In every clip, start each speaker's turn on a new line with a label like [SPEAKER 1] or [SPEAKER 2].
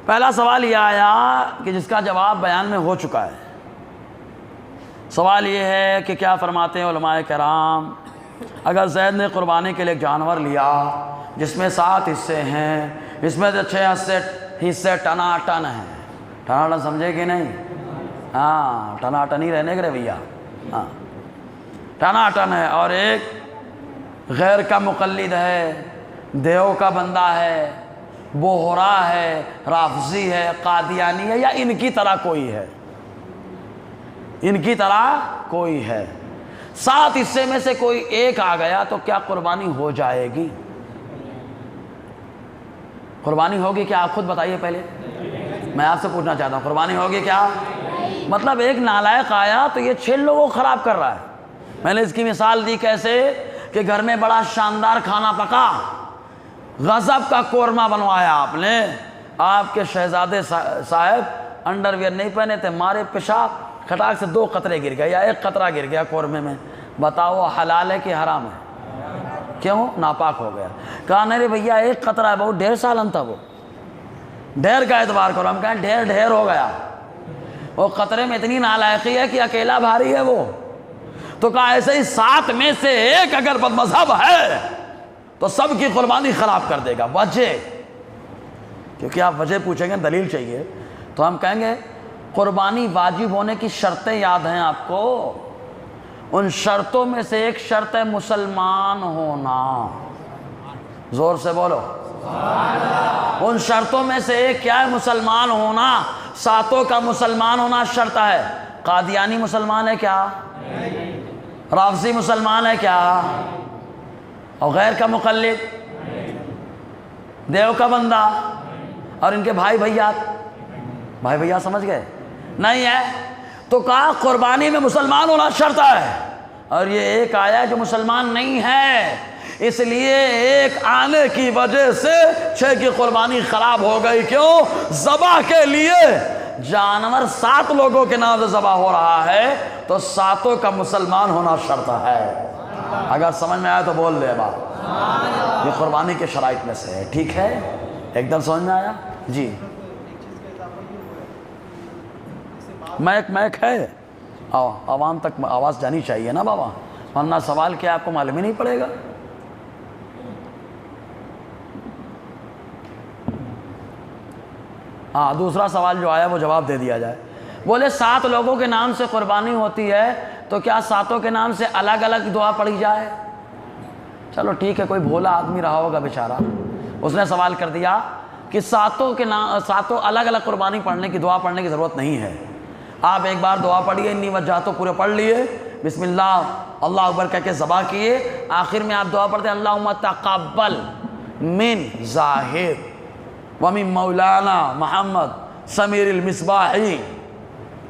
[SPEAKER 1] پہلا سوال یہ آیا کہ جس کا جواب بیان میں ہو چکا ہے. سوال یہ ہے کہ کیا فرماتے ہیں علماء کرام، اگر زید نے قربانی کے لیے ایک جانور لیا جس میں 7 حصے ہیں، اس میں سے 6 حصے ٹناٹن ہیں. ٹناٹن سمجھے کہ نہیں؟ ہاں، ٹناٹن ہی رہنے کے رویہ. ہاں، ٹناٹن ہے، اور ایک غیر کا مقلد ہے، دیو کا بندہ ہے، بوہرا ہے، رافضی ہے، قادیانی ہے، یا ان کی طرح کوئی ہے، ان کی طرح کوئی ہے. 7 حصے میں سے کوئی ایک آ گیا تو کیا قربانی ہو جائے گی؟ قربانی ہوگی کیا؟ آپ خود بتائیے پہلے. میں آپ سے پوچھنا چاہتا ہوں، قربانی ہوگی کیا؟ مطلب ایک نالائق آیا تو یہ 6 لوگوں کو خراب کر رہا ہے. میں نے اس کی مثال دی کیسے کہ گھر میں بڑا شاندار کھانا پکا، غضب کا قورمہ بنوایا آپ نے، آپ کے شہزادے صاحب انڈر ویئر نہیں پہنے تھے، مارے پیشاب، کھٹاک سے 2 قطرے گر گئے یا 1 قطرہ گر گیا قورمے میں. بتاؤ حلال ہے کہ حرام ہے؟ کیوں؟ ناپاک ہو گیا. کہا نہیں رے بھیا 1 قطرہ ہے، بہت ڈھیر سالن تھا وہ. ڈھیر کا اعتبار کرو. ہم کہیں ڈھیر ہو گیا. وہ قطرے میں اتنی نالائقی ہے کہ اکیلا بھاری ہے وہ. تو کہا ایسے ہی 7 میں سے ایک اگر بد مذہب ہے تو سب کی قربانی خراب کر دے گا. وجہ، کیونکہ آپ وجہ پوچھیں گے، دلیل چاہیے، تو ہم کہیں گے قربانی واجب ہونے کی شرطیں یاد ہیں آپ کو؟ ان شرطوں میں سے ایک شرط ہے مسلمان ہونا. زور سے بولو. ان شرطوں میں سے ایک کیا ہے؟ مسلمان ہونا. 7 کا مسلمان ہونا شرط ہے. قادیانی مسلمان ہے کیا؟ رافضی مسلمان ہے کیا؟ اور غیر کا مقلد، دیو کا بندہ اور ان کے بھائی بھیا سمجھ گئے؟ نہیں ہے. تو کہا قربانی میں مسلمان ہونا شرط ہے، اور یہ ایک آیا جو مسلمان نہیں ہے، اس لیے ایک آنے کی وجہ سے 6 کی قربانی خراب ہو گئی. کیوں؟ ذبح کے لیے جانور 7 لوگوں کے نام سے ذبح ہو رہا ہے تو 7 کا مسلمان ہونا شرط ہے. اگر سمجھ میں آیا تو بول دے بات. یہ قربانی کے شرائط میں سے ہے. ٹھیک ہے؟ ایک دم سمجھ میں آیا؟ جی. میک ہے، عوام تک آواز جانی چاہیے نا بابا، ورنہ سوال کیا آپ کو معلوم ہی نہیں پڑے گا. ہاں، دوسرا سوال جو آیا وہ جواب دے دیا جائے. بولے 7 لوگوں کے نام سے قربانی ہوتی ہے تو کیا 7 کے نام سے الگ الگ دعا پڑھی جائے؟ چلو ٹھیک ہے، کوئی بھولا آدمی رہا ہوگا بیچارہ، اس نے سوال کر دیا کہ 7 الگ الگ قربانی پڑھنے کی دعا پڑھنے کی ضرورت نہیں ہے. آپ ایک بار دعا پڑھیے، انی وجہتو پورے پڑھ لیے، بسم اللہ اللہ اکبر کہہ کے ذبح کیے، آخر میں آپ دعا پڑھتے ہیں اللہم تقبل من زاہد ومن مولانا محمد سمیر المصباحی.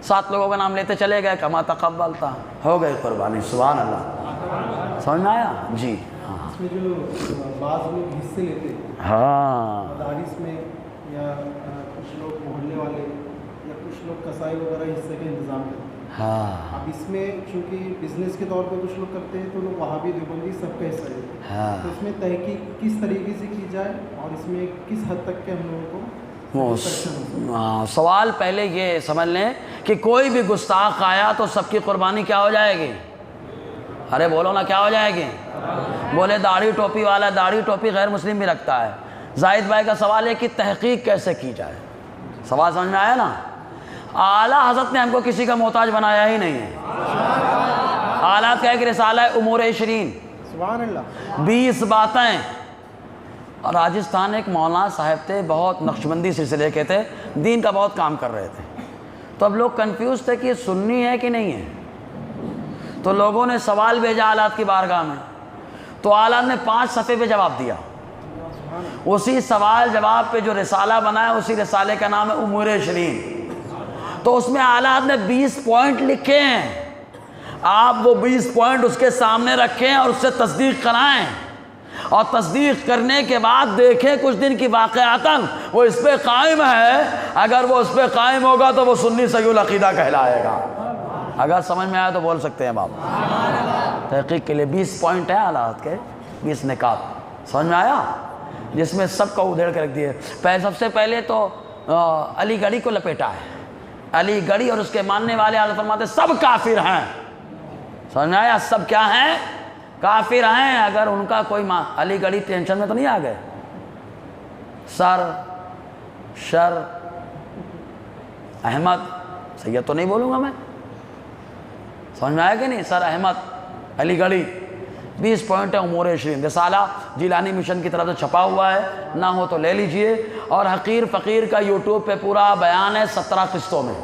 [SPEAKER 1] 7 لوگوں کا نام لیتے چلے گئے، کما تقبلتا، ہو گئی قربانی. سبحان اللہ. سمجھ میں آیا؟ جی.
[SPEAKER 2] اس میں جو بعض لوگ حصے لیتے ہیں،
[SPEAKER 1] ہاں،
[SPEAKER 2] مدارس میں یا کچھ لوگ محلے والے یا کچھ لوگ کسائی وغیرہ حصے کا انتظام کرتے ہیں.
[SPEAKER 1] ہاں،
[SPEAKER 2] اب اس میں چونکہ بزنس کے طور پہ کچھ لوگ کرتے ہیں تو لوگ وہاں بھی دیوبندی سب کا حصہ لیتے ہیں.
[SPEAKER 1] ہاں.
[SPEAKER 2] تو اس میں تحقیق کس طریقے سے کی جائے اور اس میں کس حد تک کے ہم لوگوں کو
[SPEAKER 1] سوال پہلے یہ سمجھ لیں کہ کوئی بھی گستاخ آیا تو سب کی قربانی کیا ہو جائے گی؟ ارے بولو نا، کیا ہو جائے گی؟ بولے داڑھی ٹوپی والا، داڑھی ٹوپی غیر مسلم بھی رکھتا ہے. زاہد بھائی کا سوال ہے کہ تحقیق کیسے کی جائے. سوال سمجھ میں آیا نا؟ اعلیٰ حضرت نے ہم کو کسی کا محتاج بنایا ہی نہیں ہے. اعلیٰ کا ایک رسالہ ہے امور 20.
[SPEAKER 2] سبحان اللہ.
[SPEAKER 1] 20 باتیں. اور راجستھان ایک مولانا صاحب تھے، بہت نقشبندی سلسلے کے تھے، دین کا بہت کام کر رہے تھے. تو اب لوگ کنفیوز تھے کہ یہ سنی ہے کہ نہیں ہے. تو لوگوں نے سوال بھیجا اعلیٰ کی بارگاہ میں، تو اعلیٰ نے 5 صفحے پہ جواب دیا. اسی سوال جواب پہ جو رسالہ بنا ہے اسی رسالے کا نام ہے امور 20. تو اس میں اعلیٰ نے 20 پوائنٹ لکھے ہیں. آپ وہ 20 پوائنٹ اس کے سامنے رکھیں اور اس سے تصدیق کرائیں، اور تصدیق کرنے کے بعد دیکھیں کچھ دن کی واقعاتاً وہ اس پہ قائم ہے. اگر وہ اس پہ قائم ہوگا تو وہ سنی صحیح العقیدہ کہلائے گا. اگر سمجھ میں آیا تو بول سکتے ہیں باپ. تحقیق کے لیے 20 پوائنٹ ہیں اعلیٰ کے، 20 نکات. سمجھ میں آیا؟ جس میں سب کو ادھیڑ کے رکھ دیے. سب سے پہلے تو علی گڑھی کو لپیٹا ہے. علی گڑھی اور اس کے ماننے والے اللہ فرماتے سب کافر ہیں. سمجھ میں آیا؟ سب کیا ہیں؟ کافر ہیں. اگر ان کا کوئی علی گڑھی ٹینشن میں تو نہیں آ گئے؟ سر شر احمد سید تو نہیں بولوں گا میں، سمجھ میں آیا کہ نہیں؟ سر احمد علی گڑھی 20 پوائنٹ ہے امور 20. رسالہ جیلانی مشن کی طرف سے چھپا ہوا ہے، نہ ہو تو لے لیجئے. اور حقیر فقیر کا یوٹیوب پہ پورا بیان ہے 17 قسطوں میں.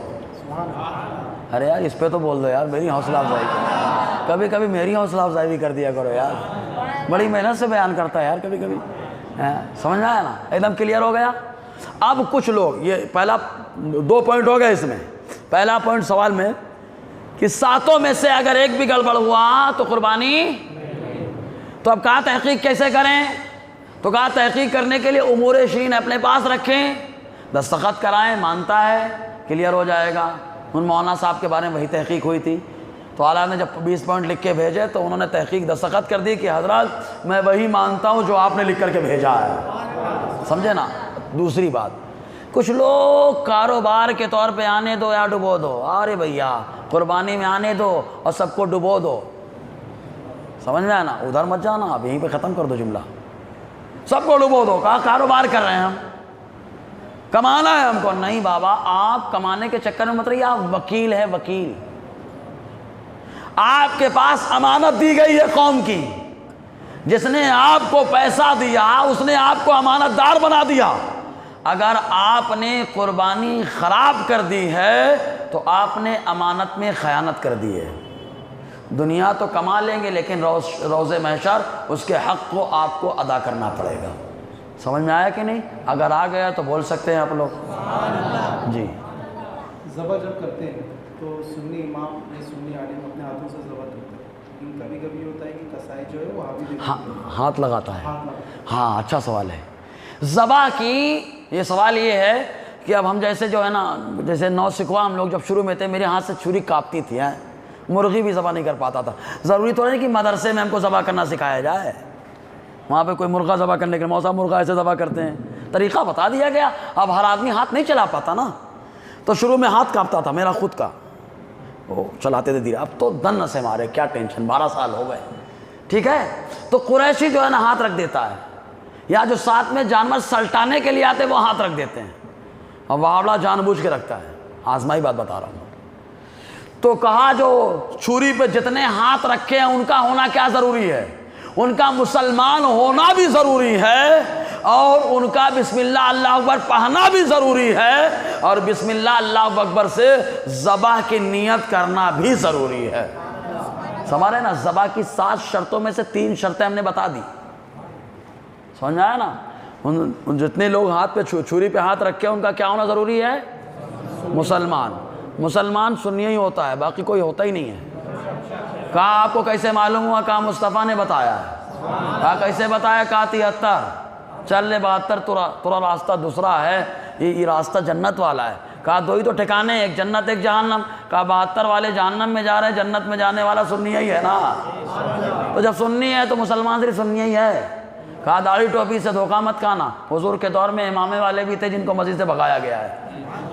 [SPEAKER 1] ارے یار اس پہ تو بول دو یار، میری حوصلہ افزائی کرو. کبھی کبھی میری حوصلہ افزائی بھی کر دیا کرو یار، بڑی محنت سے بیان کرتا ہے یار کبھی کبھی. سمجھ میں آیا نا؟ ایک دم کلیئر ہو گیا. اب کچھ لوگ، یہ پہلا 2 پوائنٹ ہو گئے اس میں. پہلا پوائنٹ سوال میں کہ 7 میں سے اگر ایک بھی گڑبڑ ہوا تو قربانی. تو اب کہا تحقیق کیسے کریں؟ تو کہا تحقیق کرنے کے لیے امور 20 اپنے پاس رکھیں، دستخط کرائیں، مانتا ہے کلیئر ہو جائے گا. ان مولانا صاحب کے بارے میں وہی تحقیق ہوئی تھی، تو اعلیٰ نے جب 20 پوائنٹ لکھ کے بھیجے تو انہوں نے تحقیق دستخط کر دی کہ حضرات میں وہی مانتا ہوں جو آپ نے لکھ کر کے بھیجا ہے. سمجھے نا؟ دوسری بات، کچھ لوگ کاروبار کے طور پہ آنے دو یا ڈبو دو. ارے بھیا قربانی میں آنے دو اور سب کو ڈبو دو. سمجھ میں آیا نا؟ ادھر مت جانا، اب یہیں پہ ختم کر دو جملہ. سب کو ڈبو دو. کہا کاروبار کر رہے ہیں ہم، کمانا ہے ہم کو. نہیں بابا، آپ کمانے کے چکر میں مت رہیے. آپ وکیل ہے، وکیل. آپ کے پاس امانت دی گئی ہے قوم کی، جس نے آپ کو پیسہ دیا اس نے آپ کو امانت دار بنا دیا. اگر آپ نے قربانی خراب کر دی ہے تو آپ نے امانت میں خیانت کر دی ہے. دنیا تو کما لیں گے لیکن روز محشر اس کے حق کو آپ کو ادا کرنا پڑے گا. سمجھ میں آیا کہ نہیں؟ اگر آ گیا تو بول سکتے ہیں آپ لوگ. جی
[SPEAKER 2] ذبح جب کرتے ہیں تو سنی امام یا سنی عالم اپنے ہاتھوں سے ذبح کرتے ہیں، لیکن کبھی کبھی ہوتا ہے کہ قصائی جو ہے وہ
[SPEAKER 1] ہاتھ لگاتا ہے. ہاں اچھا سوال ہے. ذبح کی یہ سوال یہ ہے کہ اب ہم جیسے جو ہے نا، جیسے 9 سکھوا ہم لوگ جب شروع میں تھے میرے ہاتھ سے چھری کاپتی تھی، مرغی بھی ذبح نہیں کر پاتا تھا. ضروری تو نہیں کہ مدرسے میں ہم کو ذبح کرنا سکھایا جائے. وہاں پہ کوئی مرغہ ذبح کرنے کے موسم مرغہ ایسے ذبح کرتے ہیں، طریقہ بتا دیا گیا. اب ہر آدمی ہاتھ نہیں چلا پاتا نا، تو شروع میں ہاتھ کانپتا تھا میرا خود کا، وہ چلاتے تھے دھیرے. اب تو دن سے مارے، کیا ٹینشن، 12 سال ہو گئے. ٹھیک ہے، تو قریشی جو ہے نا ہاتھ رکھ دیتا ہے، یا جو ساتھ میں جانور سلٹانے کے لیے آتے وہ ہاتھ رکھ دیتے ہیں. اب واوڑا جان بوجھ کے رکھتا ہے، آزمائی بات بتا رہا ہوں. تو کہا جو چھری پہ جتنے ہاتھ رکھے ہیں ان کا ہونا کیا ضروری ہے؟ ان کا مسلمان ہونا بھی ضروری ہے، اور ان کا بسم اللہ اللہ اکبر پڑھنا بھی ضروری ہے، اور بسم اللہ اللہ اکبر سے ذبح کی نیت کرنا بھی ضروری ہے. سمجھ رہے نا؟ ذبح کی 7 شرطوں میں سے 3 شرطیں ہم نے بتا دی. سمجھ آیا نا؟ ان جتنے لوگ ہاتھ پہ چھری پہ ہاتھ رکھے ان کا کیا ہونا ضروری ہے؟ مسلمان. مسلمان سنی ہی ہوتا ہے، باقی کوئی ہوتا ہی نہیں ہے. کہا آپ کو کیسے معلوم ہوا؟ کہا مصطفیٰ نے بتایا ہے. کہا کیسے بتایا؟ کہا 73 چل لے 72 تورا راستہ دوسرا ہے، یہ راستہ جنت والا ہے. کہا 2 ہی تو ٹھکانے، ایک جنت ایک جہنم. کہا 72 والے جہنم میں جا رہے ہیں، جنت میں جانے والا سنی ہی ہے نا. تو جب سنی ہے تو مسلمان صرف سنی ہی ہے. کہا داڑھی ٹوپی سے دھوکہ مت کھانا. حضور کے دور میں امامے والے بھی تھے جن کو مسجد سے بھگایا گیا ہے.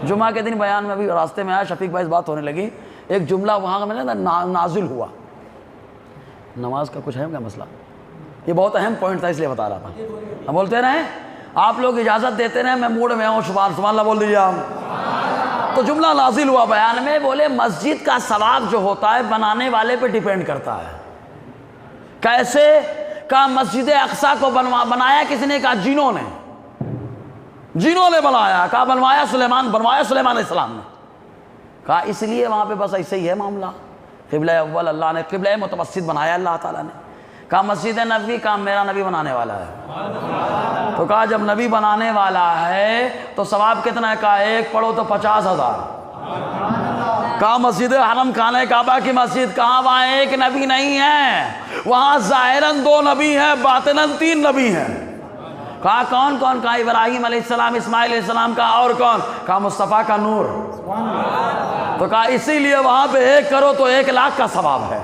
[SPEAKER 1] جمعہ کے دن بیان میں ابھی راستے میں آیا، شفیق بھائی بات ہونے لگی، ایک جملہ وہاں کا میں نے نازل ہوا. نماز کا کچھ ہے کیا مسئلہ؟ یہ بہت اہم پوائنٹ تھا اس لیے بتا رہا تھا. ہم بولتے رہیں، آپ لوگ اجازت دیتے رہیں، میں موڈ میں ہوں. سبحان اللہ بول دیجیے آپ. تو جملہ نازل ہوا بیان میں، بولے مسجد کا ثواب جو ہوتا ہے بنانے والے پہ ڈیپینڈ کرتا ہے. کیسے؟ کہا مسجد اقصیٰ کو بنایا کس نے؟ کہا جنوں نے. جنوں نے بنایا. کہا بنوایا سلیمان علیہ السلام نے. کہا اس لیے وہاں پہ بس ایسے ہی ہے معاملہ. قبلہ اول اللہ نے، قبلہ متوسط بنایا اللہ تعالیٰ نے. کہا مسجد نبوی، کہا میرا نبی بنانے والا ہے. تو کہا جب نبی بنانے والا ہے تو ثواب کتنا ہے؟ کہا 1 پڑھو تو 50,000. کہا مسجد حرم خانہ کعبہ کی مسجد کہاں؟ وہاں ایک نبی نہیں ہے، وہاں ظاہراً 2 نبی ہیں، باطناً 3 نبی ہیں. کہا کون کون؟ کہا ابراہیم علیہ السلام، اسماعیل علیہ السلام. کہا اور کون؟ کہا مصطفیٰ کا نور. تو کہا اسی لیے وہاں پہ 1 کرو تو 1,00,000 کا ثواب ہے.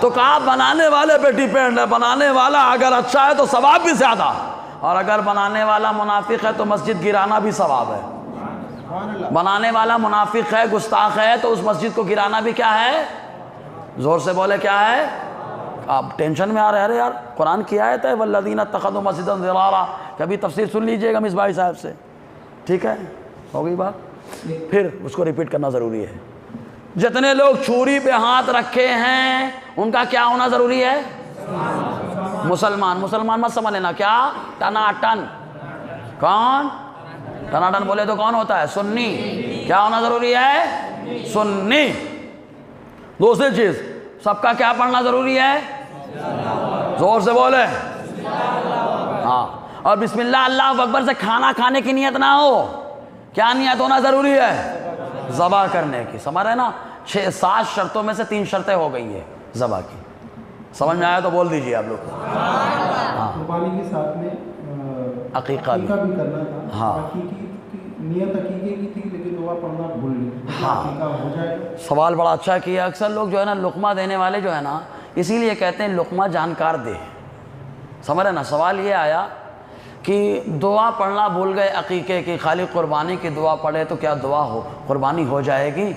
[SPEAKER 1] تو کہا بنانے والے پہ ڈیپینڈ ہے. بنانے والا اگر اچھا ہے تو ثواب بھی زیادہ، اور اگر بنانے والا منافق ہے تو مسجد گرانا بھی ثواب ہے. بنانے والا منافق ہے، گستاخ ہے، تو اس مسجد کو گرانا بھی کیا ہے؟ زور سے بولے کیا ہے؟ آپ ٹینشن میں آ رہے ہیں؟ ارے یار قرآن کی آیت ہے والذین اتخذوا مسجدا ضرارا، کبھی تفسیر سن لیجئے گا مصباحی صاحب سے، ٹھیک ہے؟ ہو گئی بات؟ پھر اس کو ریپیٹ کرنا ضروری ہے۔ جتنے لوگ چھری پہ ہاتھ رکھے ہیں ان کا کیا ہونا ضروری ہے؟ مسلمان۔ مسلمان مت سمجھ لینا کیا ٹناٹن، کون ٹناٹن بولے تو کون ہوتا ہے؟ سنی۔ کیا ہونا ضروری ہے؟ سنی۔ دوسری چیز سب کا کیا پڑھنا ضروری ہے؟ زور سے بولے ہاں، اور بسم اللہ اللہ اکبر سے کھانا کھانے کی نیت نہ ہو۔ کیا نیت ہونا ضروری ہے؟ ذبح کرنے کی۔ سمجھ رہے نا؟ 7 شرطوں میں سے 3 شرطیں ہو گئی ہیں ذبح کی۔ سمجھ میں آیا تو بول دیجئے آپ لوگ۔
[SPEAKER 2] قربانی کے ساتھ میں
[SPEAKER 1] عقیقہ بھی
[SPEAKER 2] کرنا تھا۔
[SPEAKER 1] ہاں،
[SPEAKER 2] نیت عقیقے کی تھی لیکن دعا پڑھنا بھول گئے،
[SPEAKER 1] ہاں۔
[SPEAKER 2] عقیقہ ہو جائے گا؟
[SPEAKER 1] سوال بڑا اچھا کیا۔ اکثر لوگ جو ہے نا لقمہ دینے والے جو ہے نا اسی لیے کہتے ہیں لقمہ جانکار دے۔ سمجھ رہے نا؟ سوال یہ آیا کہ دعا پڑھنا بھول گئے عقیقے کی، خالی قربانی کی دعا پڑھے تو کیا دعا ہو قربانی ہو جائے گی؟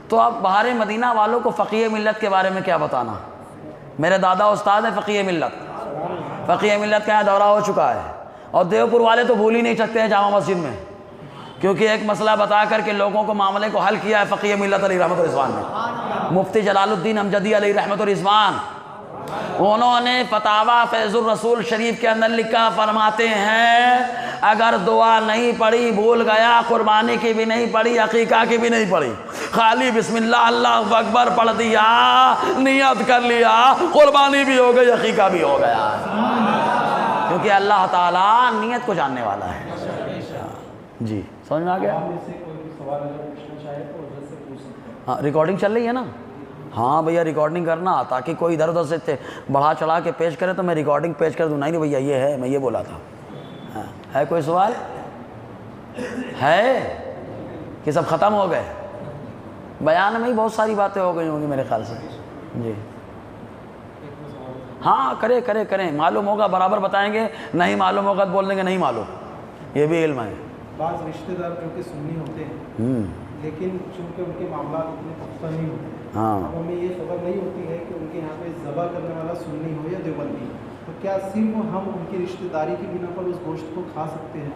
[SPEAKER 1] تو اب بہار مدینہ والوں کو فقیہ ملت کے بارے میں کیا بتانا؟ میرے دادا استاد ہیں فقیہ ملت، فقیہ ملت کا دورہ ہو چکا ہے، اور دیوپور والے تو بھول ہی نہیں سکتے ہیں جامع مسجد میں، کیونکہ ایک مسئلہ بتا کر کے لوگوں کو معاملے کو حل کیا ہے فقیہ ملت علیہ رحمت الرضوان نے، مفتی جلال الدین امجدی علیہ رحمت الرضوان۔ انہوں نے فتاوی فیض الرسول شریف کے اندر لکھا، فرماتے ہیں اگر دعا نہیں پڑھی، بھول گیا، قربانی کی بھی نہیں پڑھی، عقیقہ کی بھی نہیں پڑھی، خالی بسم اللہ اللہ اکبر پڑھ دیا، نیت کر لیا، قربانی بھی ہو گئی، عقیقہ بھی ہو گیا، کیونکہ اللہ تعالیٰ نیت کو جاننے والا ہے۔ جی سمجھ میں آ گیا؟ ہاں ریکارڈنگ چل رہی ہے نا؟ ہاں بھیا ریکارڈنگ کرنا، تاکہ کوئی ادھر ادھر سے بڑھا چڑھا کے پیش کرے تو میں ریکارڈنگ پیش کر دوں۔ نہیں بھیا یہ ہے، میں یہ بولا تھا۔ ہاں، ہے کوئی سوال؟ ہے کہ سب ختم ہو گئے؟ بیان میں ہی بہت ساری باتیں ہو گئی ہوں گی میرے خیال سے۔ جی ہاں کریں، معلوم ہوگا برابر بتائیں گے، نہیں معلوم ہوگا تو بول دیں گے نہیں معلوم، یہ بھی علم ہے۔
[SPEAKER 2] بعض رشتہ دار جو کہ سنی ہوتے ہیں لیکن چونکہ ان کے معاملات اتنے پختہ نہیں ہوتے،
[SPEAKER 1] ہاں،
[SPEAKER 2] اب ہمیں یہ خبر نہیں ہوتی ہے کہ ان کے یہاں پہ ذبح کرنے والا سنی ہو یا دیوبندی، تو کیا صرف ہم ان کی رشتہ داری کی بنا پر اس گوشت کو کھا سکتے ہیں؟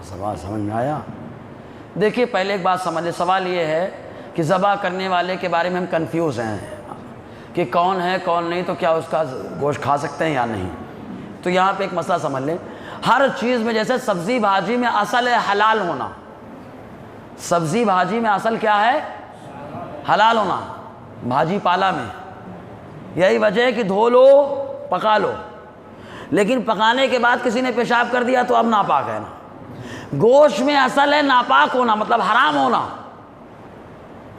[SPEAKER 1] سوال سمجھ میں آیا؟ دیکھیے پہلے ایک بات سمجھ لیں، سوال یہ ہے کہ ذبح کرنے والے کے بارے میں ہم کنفیوز ہیں کہ کون ہے کون نہیں، تو کیا اس کا گوشت کھا سکتے ہیں یا نہیں؟ تو یہاں پہ ایک مسئلہ سمجھ لیں، ہر چیز میں جیسے سبزی بھاجی میں اصل ہے حلال ہونا، سبزی بھاجی میں اصل کیا ہے؟ حلال ہونا، بھاجی پالا میں یہی وجہ ہے کہ دھو لو پکا لو، لیکن پکانے کے بعد کسی نے پیشاب کر دیا تو اب ناپاک ہے نا۔ گوشت میں اصل ہے ناپاک ہونا، مطلب حرام ہونا،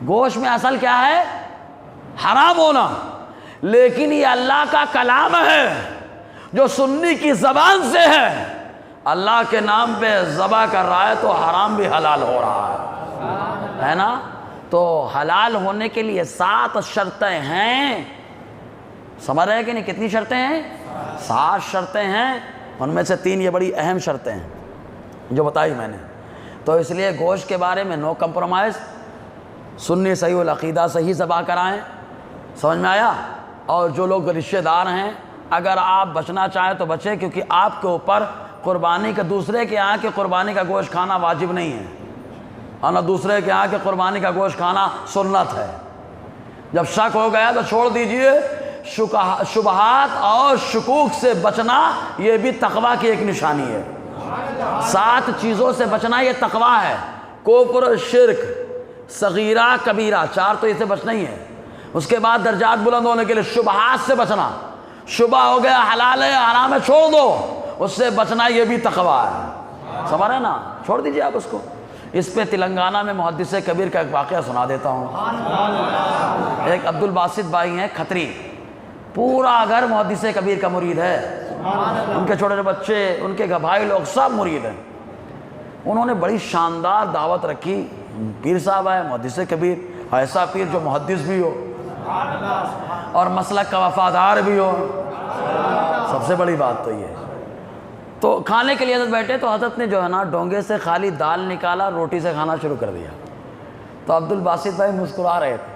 [SPEAKER 1] گوشت میں اصل کیا ہے؟ حرام ہونا، لیکن یہ اللہ کا کلام ہے جو سنی کی زبان سے ہے، اللہ کے نام پہ ذبح کر رہا ہے تو حرام بھی حلال ہو رہا ہے نا؟ تو حلال ہونے کے لیے 7 شرطیں ہیں، سمجھ رہے ہیں کہ نہیں؟ کتنی شرطیں ہیں؟ 7 شرطیں ہیں، ان میں سے 3 یہ بڑی اہم شرطیں ہیں جو بتائی میں نے۔ تو اس لیے گوشت کے بارے میں نو کمپرومائز، سنی صحیح العقیدہ صحیح ذبح کرائیں، سمجھ میں آیا؟ اور جو لوگ رشتہ دار ہیں اگر آپ بچنا چاہیں تو بچیں، کیونکہ آپ کے اوپر قربانی کا دوسرے کے یہاں کے قربانی کا گوشت کھانا واجب نہیں ہے، اور نہ دوسرے کے یہاں کے قربانی کا گوشت کھانا سنت ہے۔ جب شک ہو گیا تو چھوڑ دیجئے، شبہات اور شکوک سے بچنا یہ بھی تقویٰ کی ایک نشانی ہے۔ 7 چیزوں سے بچنا یہ تقویٰ ہے، کفر، شرک، صغیرہ، کبیرہ، 4 تو اسے بچنا ہی ہے۔ اس کے بعد درجات بلند ہونے کے لیے شبہات سے بچنا، شبہ ہو گیا حلال ہے حرام ہے چھوڑ دو، اس سے بچنا یہ بھی تقویٰ ہے، سمجھ رہے نا؟ چھوڑ دیجئے آپ اس کو۔ اس پہ تلنگانہ میں محدث کبیر کا ایک واقعہ سنا دیتا ہوں۔ ایک عبد الباسط بھائی ہیں کھتری، پورا گھر محدث کبیر کا مرید ہے، ان کے چھوٹے بچے، ان کے بھائی لوگ سب مرید ہیں۔ انہوں نے بڑی شاندار دعوت رکھی، پیر صاحب آئے محدث کبیر، ایسا پیر جو محدث بھی ہو اور مسلک کا وفادار بھی ہو، سب سے بڑی بات تو یہ۔ تو کھانے کے لیے حضرت بیٹھے تو حضرت نے جو ہے نا ڈونگے سے خالی دال نکالا، روٹی سے کھانا شروع کر دیا. تو عبد الباسط بھائی مسکرا رہے تھے.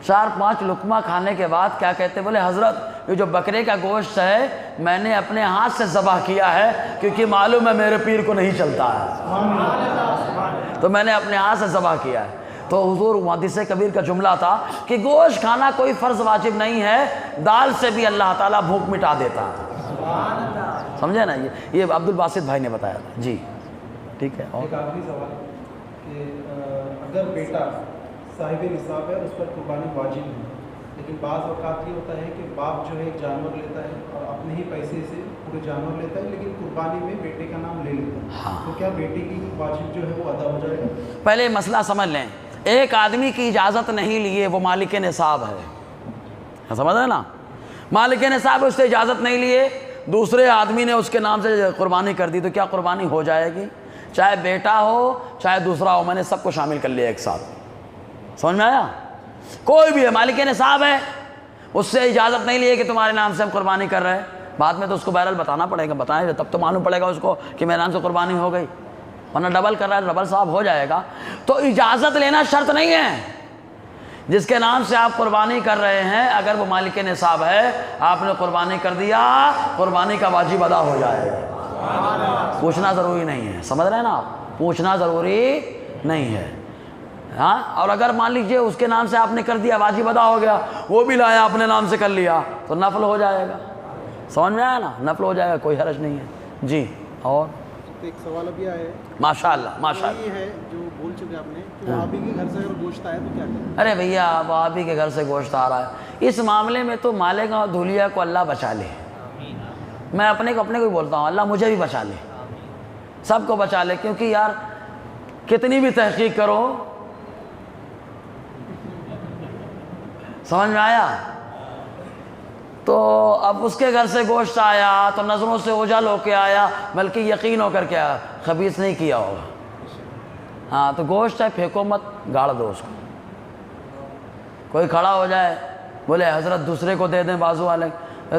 [SPEAKER 1] 4-5 لقمہ کھانے کے بعد کیا کہتے، بولے حضرت یہ جو بکرے کا گوشت ہے میں نے اپنے ہاتھ سے ذبح کیا ہے کیونکہ معلوم ہے میرے پیر کو نہیں چلتا ہے، تو میں نے اپنے ہاتھ سے ذبح کیا ہے. تو حضور محدث کبیر کا جملہ تھا کہ گوشت کھانا کوئی فرض واجب نہیں ہے، دال سے بھی اللہ تعالیٰ بھوک مٹا دیتا ہے. سمجھے نا؟ یہ عبد الباسط بھائی نے بتایا تھا. جی ٹھیک ہے. اور
[SPEAKER 2] ایک آخری سوال کہ اگر بیٹا صاحب نصاب ہے اس پر قربانی واجب ہے، لیکن بعض اوقات یہ ہوتا ہے کہ باپ جو ہے ایک جانور لیتا ہے اور اپنے ہی پیسے سے پورے جانور لیتا ہے لیکن قربانی میں بیٹے کا نام لے لیتا ہے، تو کیا بیٹے کی واجب جو ہے وہ ادا ہو جائے گا؟
[SPEAKER 1] پہلے مسئلہ سمجھ لیں. ایک آدمی کی اجازت نہیں لیے وہ مالک نصاب ہے، سمجھ رہے نا؟ مالک نصاب اس سے اجازت نہیں لیے، دوسرے آدمی نے اس کے نام سے قربانی کر دی تو کیا قربانی ہو جائے گی؟ چاہے بیٹا ہو چاہے دوسرا ہو، میں نے سب کو شامل کر لیا ایک ساتھ. سمجھ میں آیا؟ کوئی بھی ہے مالک نصاب ہے، اس سے اجازت نہیں لیے کہ تمہارے نام سے ہم قربانی کر رہے ہیں. بعد میں تو اس کو بہرحال بتانا پڑے گا، بتائیں تب تو معلوم پڑے گا اس کو کہ میرے نام سے قربانی ہو گئی، ورنہ ڈبل کر رہا ہے ڈبل صاحب ہو جائے گا. تو اجازت لینا شرط نہیں ہے. جس کے نام سے آپ قربانی کر رہے ہیں اگر وہ مالک نصاب ہے، آپ نے قربانی کر دیا، قربانی کا واجب ادا ہو جائے گا. پوچھنا ضروری نہیں ہے، سمجھ رہے ہیں نا آپ؟ پوچھنا ضروری نہیں ہے. ہاں، اور اگر مان لیجئے اس کے نام سے آپ نے کر دیا، واجب ادا ہو گیا، وہ بھی لایا اپنے نام سے کر لیا تو نفل ہو جائے گا. سمجھ میں آیا نا؟ نفل ہو جائے گا، کوئی حرج نہیں ہے. جی اور
[SPEAKER 2] ایک سوال ابھی آیا ہے،
[SPEAKER 1] ماشاء اللہ ماشاء اللہ.
[SPEAKER 2] یہ ہے جو بول چکے آپ نے کہ وہابی کے گھر سے اگر گوشت آیا تو کیا کریں؟
[SPEAKER 1] ارے بھیا وہابی کے گھر سے گوشت آ رہا ہے، اس معاملے میں تو مالک اور دھولیا کو اللہ بچا لے. میں اپنے کو ہی بولتا ہوں، اللہ مجھے بھی بچا لے، سب کو بچا لے. کیونکہ یار کتنی بھی تحقیق کرو، سمجھ میں آیا؟ تو اب اس کے گھر سے گوشت آیا تو نظروں سے اوجھل ہو کے آیا، بلکہ یقین ہو کر کے آیا، خبیث نہیں کیا ہوگا. ہاں تو گوشت ہے، پھینکو مت، گاڑ دو اس کو. کوئی کھڑا ہو جائے بولے حضرت دوسرے کو دے دیں بازو والے،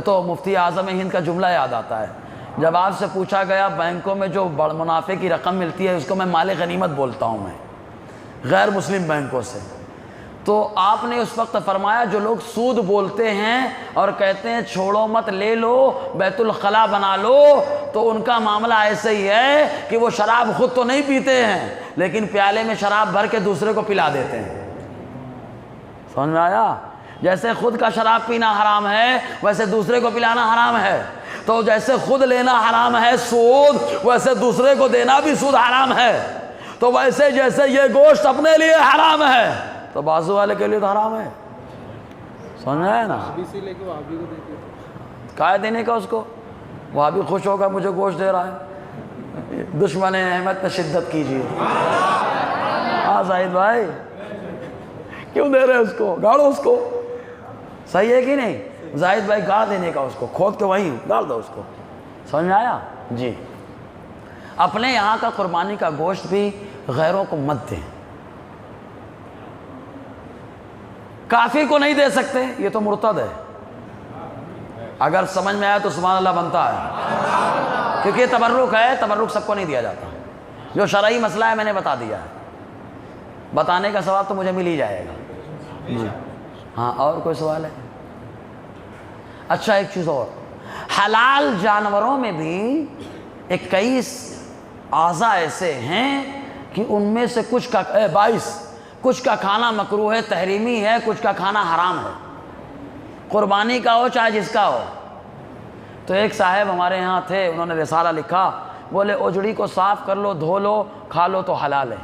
[SPEAKER 1] تو مفتی اعظم ہند کا جملہ یاد آتا ہے. جب آپ سے پوچھا گیا بینکوں میں جو بڑ منافع کی رقم ملتی ہے اس کو میں مال غنیمت بولتا ہوں میں، غیر مسلم بینکوں سے، تو آپ نے اس وقت فرمایا جو لوگ سود بولتے ہیں اور کہتے ہیں چھوڑو مت لے لو بیت الخلا بنا لو، تو ان کا معاملہ ایسے ہی ہے کہ وہ شراب خود تو نہیں پیتے ہیں لیکن پیالے میں شراب بھر کے دوسرے کو پلا دیتے ہیں. سمجھ میں آیا؟ جیسے خود کا شراب پینا حرام ہے ویسے دوسرے کو پلانا حرام ہے. تو جیسے خود لینا حرام ہے سود، ویسے دوسرے کو دینا بھی سود حرام ہے. تو ویسے جیسے یہ گوشت اپنے لیے حرام ہے تو بازو والے کے لیے تو حرام ہے. سمجھ میں آیا نا؟
[SPEAKER 2] ابھی سے لے کے وہابی کو دیتے
[SPEAKER 1] کہا دینے کا اس کو، وہ بھی خوش ہوگا مجھے گوشت دے رہا ہے. دشمن احمد پہ شدت کیجیے. ہاں زاہد بھائی کیوں دے رہے اس کو؟ گاڑو اس کو. صحیح ہے کہ نہیں؟ زاہد بھائی گاڑ دینے کا اس کو، کھود کے وہیں گاڑ دو اس کو. سمجھ میں آیا؟ جی. اپنے یہاں کا قربانی کا گوشت بھی غیروں کو مت دیں. کافر کو نہیں دے سکتے، یہ تو مرتد ہے. اگر سمجھ میں آیا تو سبحان اللہ بنتا ہے، کیونکہ یہ تبرک ہے. تبرک سب کو نہیں دیا جاتا. جو شرعی مسئلہ ہے میں نے بتا دیا ہے، بتانے کا ثواب تو مجھے مل ہی جائے گا. جی ہاں، اور کوئی سوال ہے؟ اچھا ایک چیز اور، حلال جانوروں میں بھی 21 اعضاء ایسے ہیں کہ ان میں سے کچھ کا 22 کچھ کا کھانا مکروہ ہے، تحریمی ہے، کچھ کا کھانا حرام ہے، قربانی کا ہو چاہے جس کا ہو. تو ایک صاحب ہمارے یہاں تھے، انہوں نے رسالہ لکھا، بولے اوجڑی کو صاف کر لو، دھو لو، کھا لو تو حلال ہے.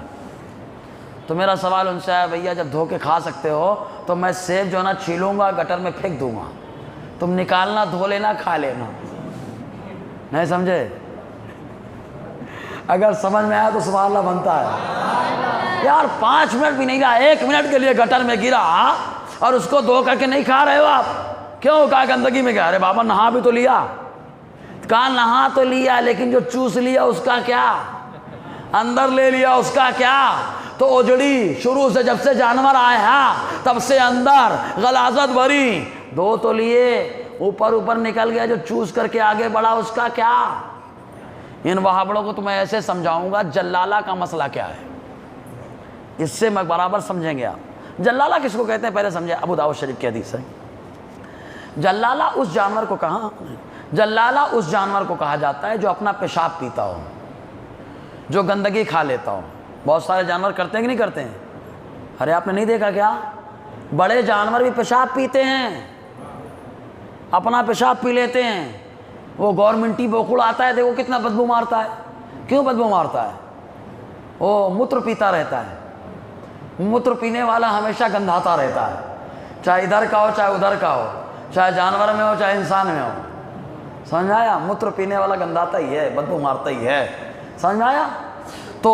[SPEAKER 1] تو میرا سوال ان سے ہے، بھیا جب دھو کے کھا سکتے ہو تو میں سیب جو ہے نا چھیلوں گا گٹر میں پھینک دوں گا، تم نکالنا، دھو لینا، کھا لینا. نہیں سمجھے؟ اگر سمجھ میں آیا تو سبحان اللہ بنتا ہے. یار 5 منٹ بھی نہیں رہا، 1 منٹ کے لیے گٹر میں گرا اور اس کو دھو کر کے نہیں کھا رہے ہو آپ؟ کیوں؟ کہا گندگی میں گیا. ارے بابا نہا بھی تو لیا. کہا نہا تو لیا لیکن جو چوس لیا اس کا کیا؟ اندر لے لیا اس کا کیا؟ تو اوجڑی شروع سے جب سے جانور آیا تب سے اندر غلاظت بھری، دو تو لیے، اوپر نکل گیا، جو چوس کر کے آگے بڑھا اس کا کیا؟ ان وہابڑوں کو تو میں ایسے سمجھاؤں گا جلالہ کا مسئلہ کیا ہے، اس سے میں برابر سمجھیں گے آپ۔ جلالہ کس کو کہتے ہیں پہلے سمجھیں، ابو داؤد شریف کی حدیث ہے۔ جلالہ اس جانور کو جلالہ اس جانور کو کہا جاتا ہے جو اپنا پیشاب پیتا ہو، جو گندگی کھا لیتا ہو۔ بہت سارے جانور کرتے ہیں کہ نہیں کرتے ہیں؟ ارے آپ نے نہیں دیکھا کیا؟ بڑے جانور بھی پیشاب پیتے ہیں، اپنا پیشاب پی لیتے ہیں۔ وہ گورنمنٹی بوکڑ آتا ہے، دیکھو کتنا بدبو مارتا ہے۔ کیوں بدبو مارتا ہے؟ وہ موتر پیتا رہتا ہے۔ موتر پینے والا ہمیشہ گندھاتا رہتا ہے، چاہے ادھر کا ہو چاہے ادھر کا ہو، چاہے جانور میں ہو چاہے انسان میں ہو۔ سمجھ آیا؟ موتر پینے والا گندھاتا ہی ہے، بدبو مارتا ہی ہے۔ سمجھ آیا؟ تو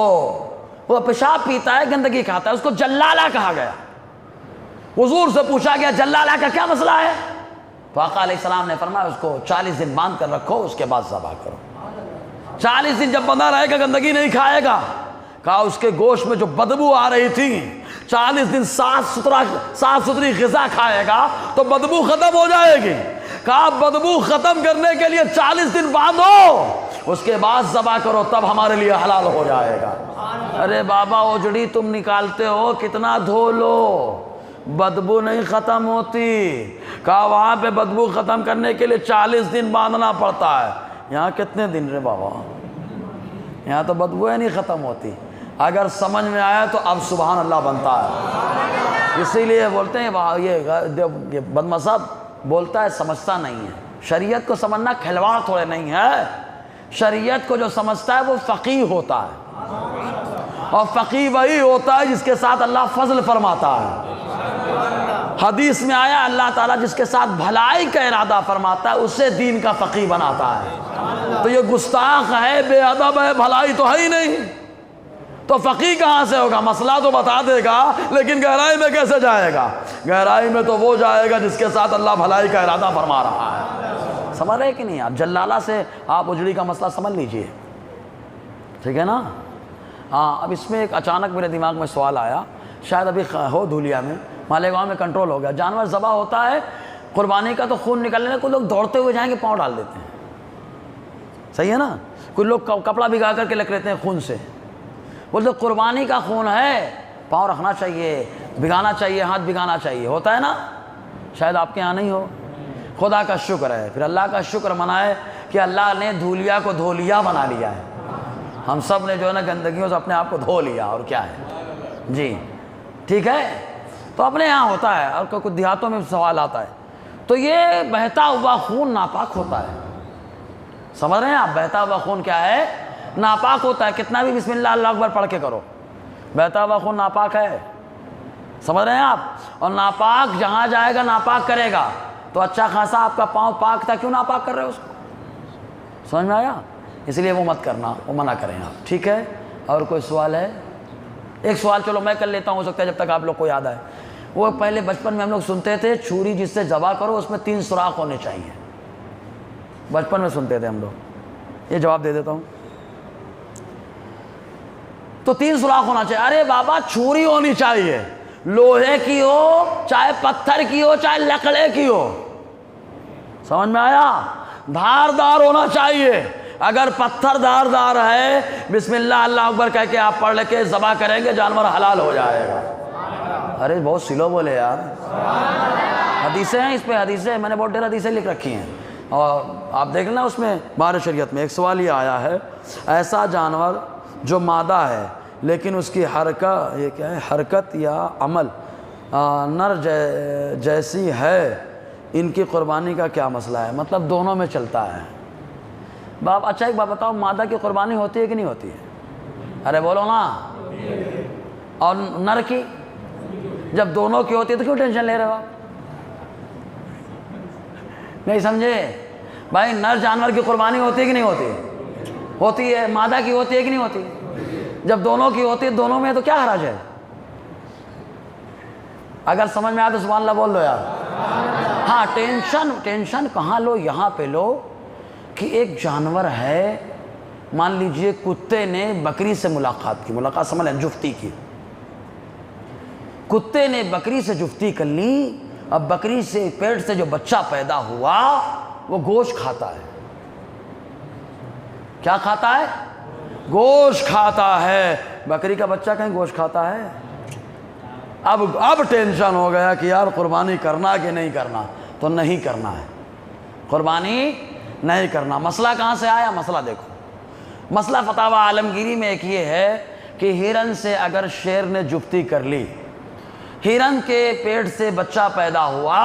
[SPEAKER 1] وہ پیشاب پیتا ہے، گندگی کھاتا ہے، اس کو جلالہ کہا گیا۔ حضور سے پوچھا گیا جلالہ کا کیا مسئلہ ہے؟ تو آقا علیہ السلام نے فرمایا اس کو 40 دن باندھ کر رکھو، اس کے بعد ذبح کرو۔ 40 دن جب بندہ رہے گا گندگی نہیں کھائے گا، کہا اس کے گوشت میں جو بدبو آ رہی تھی 40 دن صاف ستھری غذا کھائے گا تو بدبو ختم ہو جائے گی۔ کہا بدبو ختم کرنے کے لیے 40 دن باندھو، اس کے بعد ذبح کرو، تب ہمارے لیے حلال ہو جائے گا۔ ارے بابا اوجڑی تم نکالتے ہو، کتنا دھو لو، بدبو نہیں ختم ہوتی۔ کہا وہاں پہ بدبو ختم کرنے کے لیے 40 دن باندھنا پڑتا ہے، یہاں کتنے دن رے بابا؟ یہاں تو بدبو نہیں ختم ہوتی۔ اگر سمجھ میں آیا تو اب سبحان اللہ بنتا ہے۔ اسی لیے بولتے ہیں یہ بدمذہب بولتا ہے سمجھتا نہیں ہے۔ شریعت کو سمجھنا کھلواڑ تھوڑے نہیں ہے، شریعت کو جو سمجھتا ہے وہ فقیہ ہوتا ہے، اور فقیہ وہی ہوتا ہے جس کے ساتھ اللہ فضل فرماتا ہے۔ حدیث میں آیا اللہ تعالیٰ جس کے ساتھ بھلائی کا ارادہ فرماتا ہے اسے دین کا فقیہ بناتا ہے۔ تو یہ گستاخ ہے، بے ادب ہے، بھلائی تو ہے ہی نہیں، تو فقیہ کہاں سے ہوگا؟ مسئلہ تو بتا دے گا لیکن گہرائی میں کیسے جائے گا؟ گہرائی میں تو وہ جائے گا جس کے ساتھ اللہ بھلائی کا ارادہ فرما رہا ہے۔ سمجھ رہے کہ نہیں؟ آپ جلالہ سے آپ اجڑی کا مسئلہ سمجھ لیجئے، ٹھیک ہے نا؟ ہاں، اب اس میں ایک اچانک میرے دماغ میں سوال آیا، شاید ابھی ہو دھولیا میں، مالیگاؤں میں کنٹرول ہو گیا۔ جانور ذبح ہوتا ہے قربانی کا تو خون نکلنے میں کوئی لوگ دوڑتے ہوئے جائیں گے پاؤں ڈال دیتے ہیں، صحیح ہے نا؟ کچھ لوگ کپڑا بھگا کر کے لگ لیتے ہیں خون سے، بولتے قربانی کا خون ہے، پاؤں رکھنا چاہیے، بھگانا چاہیے، ہاتھ بھگانا چاہیے، ہوتا ہے نا؟ شاید آپ کے یہاں نہیں ہو۔ خدا کا شکر ہے، پھر اللہ کا شکر منائے کہ اللہ نے دھولیا کو دھولیا بنا لیا ہے۔ ہم سب نے جو ہے نا گندگیوں سے اپنے آپ کو دھو لیا، اور کیا ہے جی، ٹھیک ہے؟ تو اپنے یہاں ہوتا ہے، اور کچھ دیہاتوں میں سوال آتا ہے، تو یہ بہتا ہوا خون ناپاک ہوتا ہے۔ سمجھ رہے ہیں آپ؟ بہتا ہوا خون کیا ہے؟ ناپاک ہوتا ہے، کتنا بھی بسم اللہ اللہ اکبر پڑھ کے کرو، بہتا ہوا خون ناپاک ہے۔ سمجھ رہے ہیں آپ؟ اور ناپاک جہاں جائے گا ناپاک کرے گا، تو اچھا خاصا آپ کا پاؤں پاک تھا، کیوں ناپاک کر رہے ہو اس کو؟ سمجھ میں آیا؟ اس لیے وہ مت کرنا، وہ منع کریں آپ، ٹھیک ہے؟ اور کوئی سوال ہے؟ ایک سوال چلو میں کر لیتا ہوں، ہو سکتا ہے جب تک آپ لوگ کو یاد آئے۔ وہ پہلے بچپن میں ہم لوگ سنتے تھے چھری جس سے ذبح کرو اس میں 3 سوراخ ہونے چاہیے، بچپن میں سنتے تھے ہم لوگ۔ یہ جواب دے دیتا ہوں، تو 3 سوراخ ہونا چاہیے۔ ارے بابا چھری ہونی چاہیے، لوہے کی ہو چاہے پتھر کی ہو چاہے لکڑے کی ہو، سمجھ میں آیا؟ دھاردار ہونا چاہیے۔ اگر پتھر دھاردار ہے، بسم اللہ اللہ اکبر کہہ کے آپ پڑھ کے ذبح کریں گے، جانور حلال ہو جائے گا۔ ارے بہت سلو بولے یار، حدیثیں ہیں اس پہ، حدیثیں میں نے بہت ڈیر حدیثیں لکھ رکھی ہیں، اور آپ دیکھ لینا اس میں بار شریعت میں ایک سوال یہ آیا ہے، ایسا جانور جو مادہ ہے لیکن اس کی حرکت، یہ کیا ہے، حرکت یا عمل نر جیسی ہے، ان کی قربانی کا کیا مسئلہ ہے؟ مطلب دونوں میں چلتا ہے۔ باپ اچھا ایک بات بتاؤ، مادہ کی قربانی ہوتی ہے کہ نہیں ہوتی ہے؟ ارے بولو نا۔ اور نر کی؟ جب دونوں کی ہوتی ہے تو کیوں ٹینشن لے رہے ہو آپ؟ نہیں سمجھے بھائی؟ نر جانور کی قربانی ہوتی ہے کہ نہیں ہوتی؟ ہوتی ہے۔ مادہ کی ہوتی ہے کہ نہیں ہوتی؟ جب دونوں کی ہوتی ہے، دونوں میں تو کیا حرج ہے؟ اگر سمجھ میں آئے تو سبحان اللہ بول دو یار۔ ہاں، ٹینشن کہاں لو؟ یہاں پہ لو کہ ایک جانور ہے، مان لیجئے کتے نے بکری سے ملاقات کی، ملاقات سمجھ لیں جفتی کی، کتے نے بکری سے جفتی کر لی، اب بکری سے پیٹ سے جو بچہ پیدا ہوا وہ گوشت کھاتا ہے، کیا کھاتا ہے؟ گوشت کھاتا ہے. بکری کا بچہ کہیں گوشت کھاتا ہے؟ اب ٹینشن ہو گیا کہ یار قربانی کرنا کہ نہیں کرنا. تو نہیں کرنا ہے، قربانی نہیں کرنا. مسئلہ کہاں سے آیا؟ مسئلہ دیکھو، مسئلہ فتاوی عالمگیری میں ایک یہ ہے کہ ہرن سے اگر شیر نے جفتی کر لی، ہرن کے پیٹ سے بچہ پیدا ہوا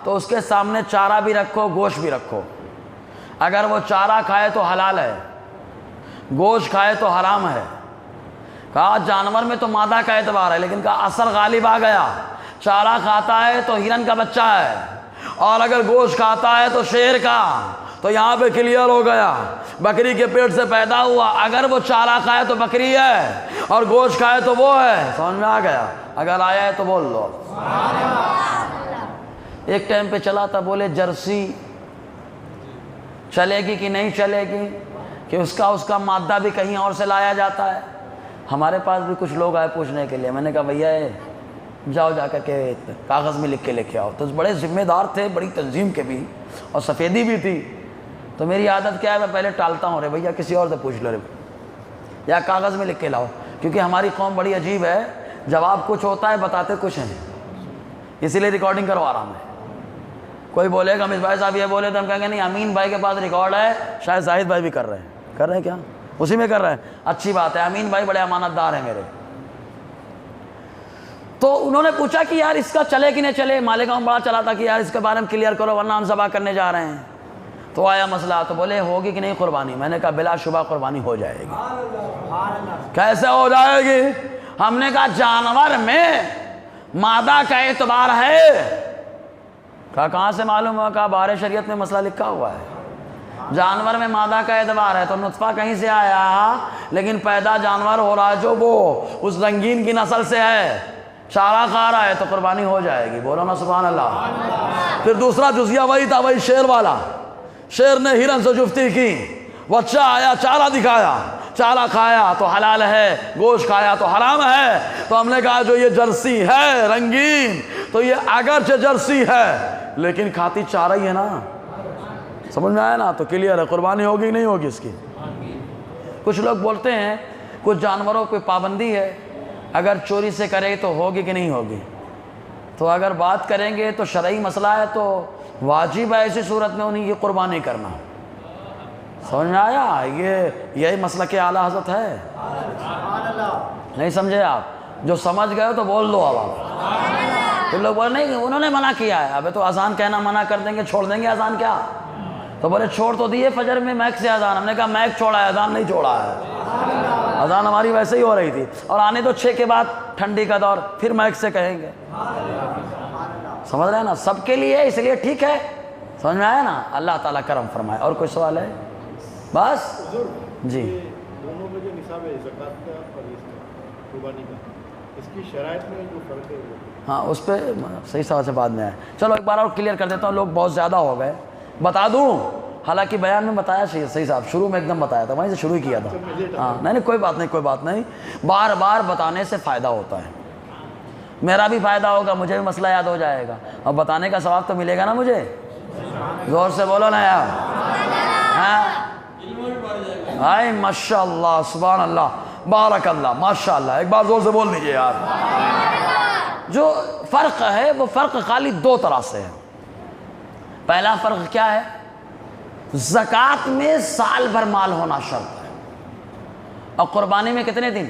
[SPEAKER 1] تو اس کے سامنے چارہ بھی رکھو، گوشت بھی رکھو. اگر وہ چارہ کھائے تو حلال ہے، گوشت کھائے تو حرام ہے. کہا جانور میں تو مادہ کا اعتبار ہے، لیکن کہا اثر غالب آ گیا. چارہ کھاتا ہے تو ہرن کا بچہ ہے، اور اگر گوشت کھاتا ہے تو شیر کا. تو یہاں پہ کلیئر ہو گیا، بکری کے پیٹ سے پیدا ہوا، اگر وہ چارہ کھائے تو بکری ہے، اور گوشت کھائے تو وہ ہے. سمجھ میں آ گیا؟ اگر آیا ہے تو بول لو. ایک ٹائم پہ چلا تھا، بولے جرسی چلے گی کہ نہیں چلے گی، کہ اس کا مادہ بھی کہیں اور سے لایا جاتا ہے. ہمارے پاس بھی کچھ لوگ آئے پوچھنے کے لیے. میں نے کہا بھیا جاؤ جا کر کے کاغذ میں لکھ کے لے کے آؤ. تو بڑے ذمہ دار تھے، بڑی تنظیم کے بھی، اور سفیدی بھی تھی. تو میری عادت کیا ہے، میں پہلے ٹالتا ہوں، رے بھیا کسی اور سے پوچھ لو رے، یا کاغذ میں لکھ کے لاؤ. کیونکہ ہماری قوم بڑی عجیب ہے، جواب کچھ ہوتا ہے بتاتے کچھ ہیں. اسی لیے ریکارڈنگ کروا رہا میں. کوئی بولے گا مصباح بھائی صاحب یہ بولے تو ہم کہیں گے نہیں، امین بھائی کے پاس ریکارڈ ہے، شاید زاہد بھائی بھی کر رہے ہیں کیا اسی میں کر رہے ہیں. اچھی بات ہے، امین بھائی بڑے امانت دار ہیں میرے. تو انہوں نے پوچھا کہ یار اس کا چلے کہ نہیں چلے. مالیگاؤں بڑا چلا تھا کہ یار اس کے بارے میں کلیئر کرو ورنہ ہم ذبح کرنے جا رہے ہیں. تو آیا مسئلہ، تو بولے ہوگی کہ نہیں قربانی. میں نے کہا بلا شبہ قربانی ہو جائے گی. کیسے ہو جائے گی؟ ہم نے کہا جانور میں مادہ کا اعتبار ہے. کہا کہاں سے معلوم ہوا؟ کہا بارے شریعت میں مسئلہ لکھا ہوا ہے، جانور میں مادہ کا اعتبار ہے. تو نطفہ کہیں سے آیا، لیکن پیدا جانور ہو رہا ہے جو وہ اس رنگین کی نسل سے ہے، چارہ کھا رہا ہے، تو قربانی ہو جائے گی. بولو نا سبحان اللہ. پھر دوسرا جزیہ وہی تھا، وہی شیر والا. شیر نے ہرن سے جفتی کی، بچہ آیا، چارہ دکھایا، چارہ کھایا تو حلال ہے، گوشت کھایا تو حرام ہے. تو ہم نے کہا جو یہ جرسی ہے رنگین، تو یہ اگرچہ جرسی ہے لیکن کھاتی چارہ ہی ہے نا. سمجھ میں آیا نا؟ تو کلیئر ہے، قربانی ہوگی نہیں ہوگی اس کی. کچھ لوگ بولتے ہیں کچھ جانوروں پہ پابندی ہے، اگر چوری سے کرے تو ہوگی کہ نہیں ہوگی. تو اگر بات کریں گے تو شرعی مسئلہ ہے تو واجب ہے ایسی صورت میں انہیں کی قربانی کرنا. سمجھ میں آیا؟ یہی مسئلہ کے اعلیٰ حضرت ہے. نہیں سمجھے آپ؟ جو سمجھ گئے تو بول دو. اب آپ تو لوگ بولے نہیں انہوں نے منع کیا ہے. ابھی تو اذان کہنا منع کر دیں گے، چھوڑ دیں گے اذان کیا؟ تو بولے چھوڑ تو دیے فجر میں میک سے اذان. ہم نے کہا میک چھوڑا ہے، اذان نہیں چھوڑا ہے. اذان ہماری ویسے ہی ہو رہی تھی، اور آنے تو 6 کے بعد ٹھنڈی کا دور، پھر میک سے کہیں گے. سمجھ رہے ہیں نا؟ سب کے لیے اس لیے ٹھیک ہے. سمجھ میں آیا نا؟ اللہ تعالیٰ کرم فرمائے. اور کوئی سوال ہے؟ بس جی.
[SPEAKER 3] دونوں میں جو نصاب ہے زکوٰۃ کا اور اس کا قربانی کا، اس کی شرائط میں جو فرق ہے
[SPEAKER 1] ہاں اس پہ صحیح سوال سے بعد میں آئے. چلو ایک بار اور کلیئر کر دیتا ہوں، لوگ بہت زیادہ ہو گئے. بتا دوں، حالانکہ بیان میں بتایا صحیح صاحب، شروع میں ایک دم بتایا تھا، وہیں سے شروع ہی کیا تھا. ہاں نہیں کوئی بات نہیں، کوئی بات نہیں. بار بار بتانے سے فائدہ ہوتا ہے، میرا بھی فائدہ ہوگا، مجھے بھی مسئلہ یاد ہو جائے گا، اور بتانے کا ثواب تو ملے گا نا مجھے. زور سے بولو نا یار. ہاں ماشاء اللہ، سبحان اللہ، بارک اللہ، ماشاء اللہ. ایک بار زور سے بول دیجیے یار. جو فرق ہے وہ فرق خالی 2 طرح سے ہے. پہلا فرق کیا ہے؟ زکوٰۃ میں سال بھر مال ہونا شرط ہے، اور قربانی میں کتنے دن؟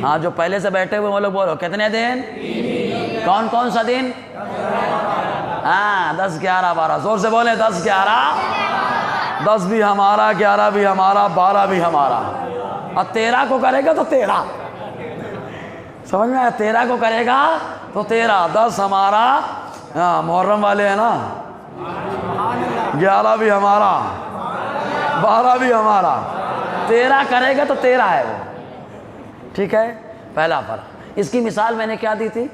[SPEAKER 1] ہاں جو پہلے سے بیٹھے ہوئے وہ لوگ بولو کتنے دن؟ کون کون سا دن؟ ہاں 10 11 12. زور سے بولیں 10 11. 10 بھی ہمارا، 11 بھی ہمارا، 12 بھی ہمارا، اور 13 کو کرے گا تو 13. سمجھ میں آیا؟ 13 کو کرے گا تو 13. 10 ہمارا، ہاں محرم والے ہیں نا، 11 بھی ہمارا، 12 بھی ہمارا، 13 کرے گا تو 13 ہے وہ. ٹھیک ہے؟ پہلا فرق. اس کی مثال میں نے کیا دی تھی؟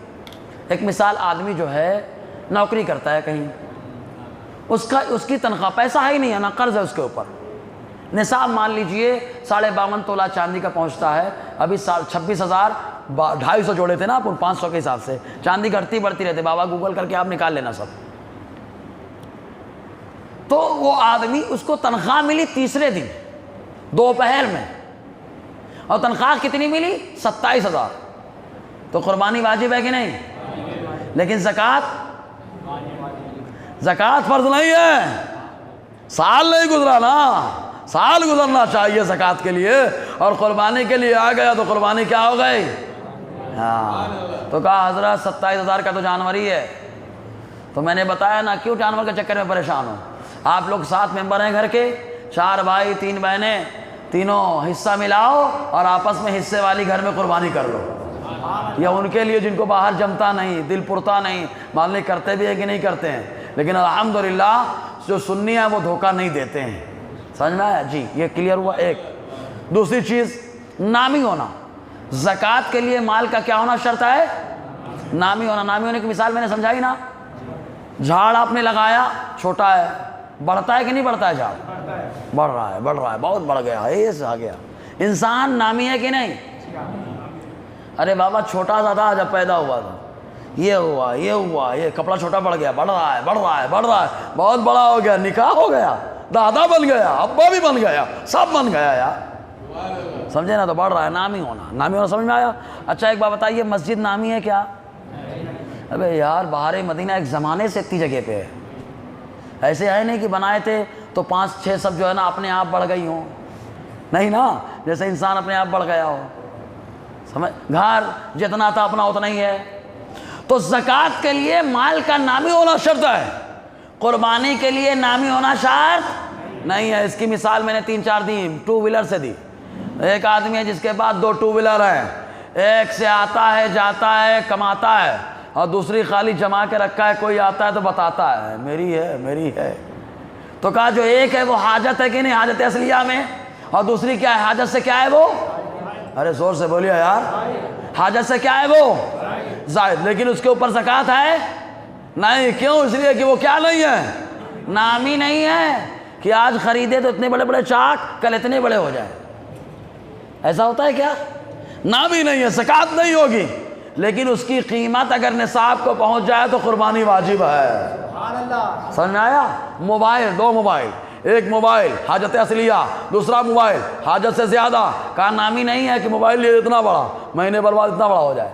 [SPEAKER 1] ایک مثال، آدمی جو ہے نوکری کرتا ہے کہیں، اس کی تنخواہ، پیسہ ہے ہی نہیں ہے نا، قرض ہے اس کے اوپر. نصاب مان لیجئے 52.5 تولہ چاندی کا پہنچتا ہے. ابھی 26,250 جوڑے تھے نا اپن 500 کے حساب سے. چاندی گھٹتی بڑھتی رہتے، بابا گوگل کر کے آپ نکال لینا سب. تو وہ آدمی، اس کو تنخواہ ملی تیسرے دن، دوپہر میں، اور تنخواہ کتنی ملی؟ 27,000. تو قربانی واجب ہے کہ نہیں؟ لیکن زکوٰۃ فرض نہیں ہے. سال نہیں گزرا نا، سال گزرنا چاہیے زکوٰۃ کے لیے، اور قربانی کے لیے آ گیا تو قربانی کیا ہو گئی؟ ہاں. تو کہا حضرت 27,000 کا تو جانور ہی ہے. تو میں نے بتایا نا، کیوں جانور کے چکر میں پریشان ہو؟ آپ لوگ 7 ممبر ہیں گھر کے، 4 بھائی 3 بہنیں، تینوں حصہ ملاؤ اور آپس میں حصے والی گھر میں قربانی کر لو. یا ان کے لیے جن کو باہر جمتا نہیں، دل پرتا نہیں، معلوم کرتے بھی ہے کہ نہیں کرتے ہیں، لیکن الحمدللہ جو سنی ہے وہ دھوکہ نہیں دیتے ہیں. سمجھ میں آیا؟ جی یہ کلیئر ہوا. ایک دوسری چیز، نامی ہونا. زکوٰۃ کے لیے مال کا کیا ہونا شرط ہے؟ نامی ہونا. نامی ہونے کی مثال میں نے سمجھائی نا. جھاڑ آپ نے لگایا، چھوٹا ہے، بڑھتا ہے کہ نہیں بڑھتا ہے؟ جھاڑ بڑھ رہا ہے، بہت بڑھ گیا، ایسے آ گیا. انسان نامی ہے کہ نہیں؟ ارے بابا چھوٹا سا تھا جب پیدا ہوا تھا، یہ ہوا، یہ کپڑا چھوٹا پڑ گیا، بڑھ رہا ہے، بہت بڑا ہو گیا، نکاح ہو گیا، دادا بن گیا، ابا بھی بن گیا، سب بن گیا یار. سمجھے نا؟ تو بڑھ رہا ہے. نامی ہونا سمجھ میں آیا؟ اچھا ایک بات بتائیے، مسجد نامی ہے کیا؟ ابے یار بہار مدینہ ایک زمانے سے اتنی جگہ پہ ہے. ایسے ہے نہیں کہ بنائے تھے تو 5-6 سب جو ہے نا اپنے آپ بڑھ گئی ہوں. نہیں نا، جیسے انسان اپنے آپ بڑھ گیا ہو. سمجھ، گھر جتنا تھا اپنا اتنا ہی ہے. تو زکوٰۃ کے لیے مال کا نامی ہونا شرط ہے، قربانی کے لیے نامی ہونا شرط نہیں ہے. اس کی مثال میں نے 3-4 دی، 2 ویلر سے دی. ایک آدمی ہے جس کے پاس 2 2 ویلر ہیں، ایک سے آتا ہے جاتا ہے کماتا ہے، اور دوسری خالی جما کے رکھا ہے. کوئی آتا ہے تو بتاتا ہے میری ہے. تو کہا جو ایک ہے وہ حاجت ہے کہ نہیں؟ حاجت اصلیہ میں. اور دوسری کیا ہے؟ حاجت سے کیا ہے وہ؟ ارے زور سے بولیے یار. حاجت سے کیا ہے وہ؟ زائد. لیکن اس کے اوپر زکوٰۃ ہے نہیں. کیوں؟ اس لیے کہ وہ کیا نہیں ہے؟ نامی نہیں ہے. کہ آج خریدے تو اتنے بڑے بڑے چاٹ، کل اتنے بڑے ہو جائیں. ایسا ہوتا ہے کیا؟ نامی نہیں ہے، زکوٰۃ نہیں ہوگی. لیکن اس کی قیمت اگر نصاب کو پہنچ جائے تو قربانی واجب ہے. سمجھ میں آیا؟ موبائل، 2 موبائل، ایک موبائل حاجت اصلیہ، دوسرا موبائل حاجت سے زیادہ. کہا نامی نہیں ہے کہ موبائل لیے اتنا بڑا، مہینے بر بعد اتنا بڑا ہو جائے.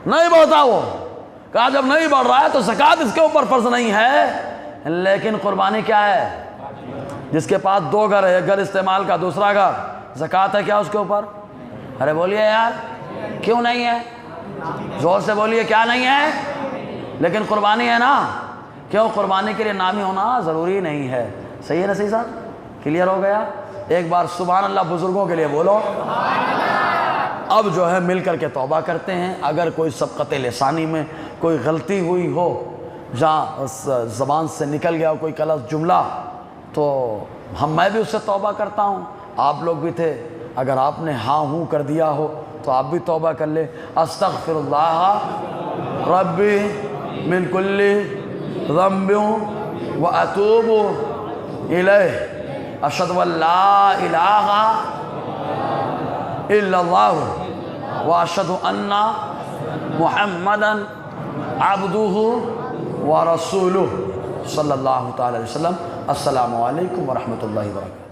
[SPEAKER 1] نہیں بڑھتا وہ. کہا جب نہیں بڑھ رہا ہے تو زکوٰۃ اس کے اوپر فرض نہیں ہے. لیکن قربانی کیا ہے؟ جس کے پاس 2 گھر ہے، ایک گھر استعمال کا، دوسرا گھر، زکوٰۃ ہے کیا اس کے اوپر؟ ارے بولیے یار، کیوں نہیں ہے؟ زور سے بولیے، کیا نہیں ہے؟ لیکن قربانی ہے نا. کیوں؟ قربانی کے لیے نامی ہونا ضروری نہیں ہے. صحیح ہے نا؟ صحیح صاحب کلیئر ہو گیا. ایک بار سبحان اللہ بزرگوں کے لیے بولو. اب جو ہے مل کر کے توبہ کرتے ہیں. اگر کوئی سبقت لسانی میں کوئی غلطی ہوئی ہو، جہاں زبان سے نکل گیا ہو کوئی غلط جملہ، تو میں بھی اس سے توبہ کرتا ہوں، آپ لوگ بھی تھے. اگر آپ نے ہاں ہوں کر دیا ہو تو آپ بھی توبہ کر لیں. استغفر اللہ ربی من کل ذنب واتوب الیہ اشہد ان لا الہ الا اللہ واشہد ان محمدا عبدہ ورسولہ صلی اللہ تعالی علیہ وسلم. السلام علیکم ورحمۃ اللہ وبرکاتہ.